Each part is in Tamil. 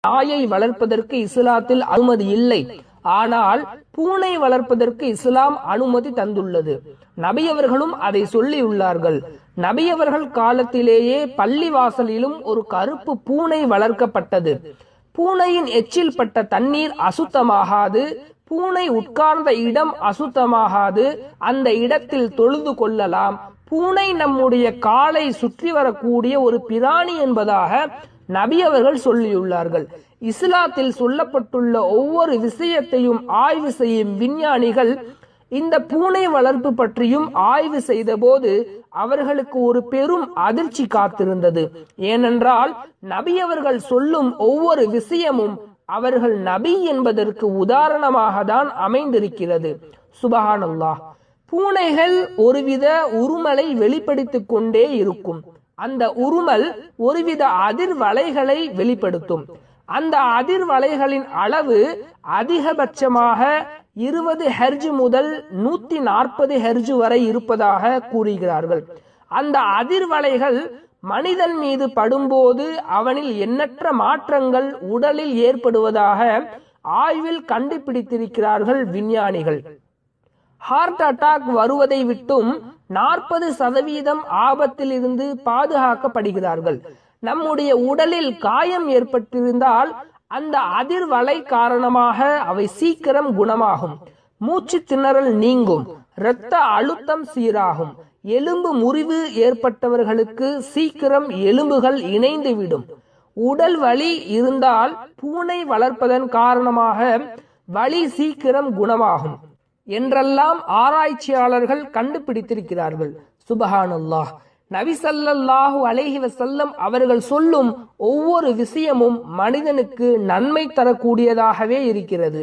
நாயை வளர்ப்பதற்கு இஸ்லாத்தில் அனுமதி இல்லை. ஆனால் பூனை வளர்ப்பதற்கு இஸ்லாம் அனுமதி தந்துள்ளது. நபியவர்களும் அதை சொல்லியுள்ளார்கள். நபியவர்கள் காலத்திலேயே பள்ளிவாசலிலும் ஒரு கருப்பு பூனை வளர்க்கப்பட்டது. பூனையின் எச்சில் பட்ட தண்ணீர் அசுத்தமாகாது, பூனை உட்கார்ந்த இடம் அசுத்தமாகாது, அந்த இடத்தில் தொழுது கொள்ளலாம். பூனை நம்முடைய காலை சுற்றி வரக்கூடிய ஒரு பிராணி என்பதாக நபி அவர்கள் சொல்லியுள்ளார்கள். இஸ்லாத்தில் சொல்லப்பட்டுள்ள ஒவ்வொரு விஷயத்தையும் ஆய்வு செய்யும் விஞ்ஞானிகள் இந்த பூனை வளர்ப்பு பற்றியும் ஆய்வு செய்த போது அவர்களுக்கு ஒரு பெரும் அதிர்ச்சி காத்திருந்தது. ஏனென்றால் நபி அவர்கள் சொல்லும் ஒவ்வொரு விஷயமும் அவர்கள் நபி என்பதற்கு உதாரணமாக தான் அமைந்திருக்கிறது. சுபஹானல்லாஹ். பூனைகள் ஒருவித உருமலை வெளிப்படுத்திக் கொண்டே இருக்கும். அந்த உருமல் ஒருவித அதிர்வலைகளை வெளிப்படுத்தும். அந்த அதிர்வலைகளின் அளவு அதிகபட்சமாக 20 ஹெர்ட்ஸ் முதல் 140 ஹெர்ட்ஸ் வரை இருப்பதாக கூறுகிறார்கள். அந்த அதிர்வலைகள் மனிதன் மீது படும்போது அவனில் எண்ணற்ற மாற்றங்கள் உடலில் ஏற்படுவதாக ஆய்வில் கண்டுபிடித்திருக்கிறார்கள் விஞ்ஞானிகள். ஹார்ட் அட்டாக் வருவதை விட்டும் 40% ஆபத்தில் இருந்து பாதுகாக்கப்படுகிறார்கள். நம்முடைய உடலில் காயம் ஏற்பட்டிருந்தால் அந்த அதிர்வலை காரணமாக அவை சீக்கிரம் குணமாகும். மூச்சு திணறல் நீங்கும், இரத்த அழுத்தம் சீராகும், எலும்பு முறிவு ஏற்பட்டவர்களுக்கு சீக்கிரம் எலும்புகள் இணைந்துவிடும். உடல் வலி இருந்தால் பூனை வளர்ப்பதன் காரணமாக வலி சீக்கிரம் குணமாகும் என்றெல்லாம் ஆராய்ச்சியாளர்கள் கண்டுபிடித்திருக்கிறார்கள். சுபஹானல்லாஹ். நபி ஸல்லல்லாஹு அலைஹி வஸல்லம் அவர்கள் சொல்லும் ஒவ்வொரு விஷயமும் மனிதனுக்கு நன்மை தரக்கூடியதாகவே இருக்கிறது.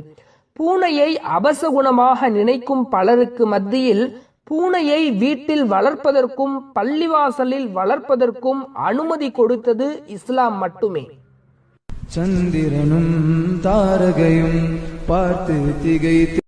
பூனையை அபசகுணமாக நினைக்கும் பலருக்கு மத்தியில் பூனையை வீட்டில் வளர்ப்பதற்கும் பள்ளிவாசலில் வளர்ப்பதற்கும் அனுமதி கொடுத்தது இஸ்லாம் மட்டுமே. சந்திரனும் தாரகையும் பார்த்து திகைத்து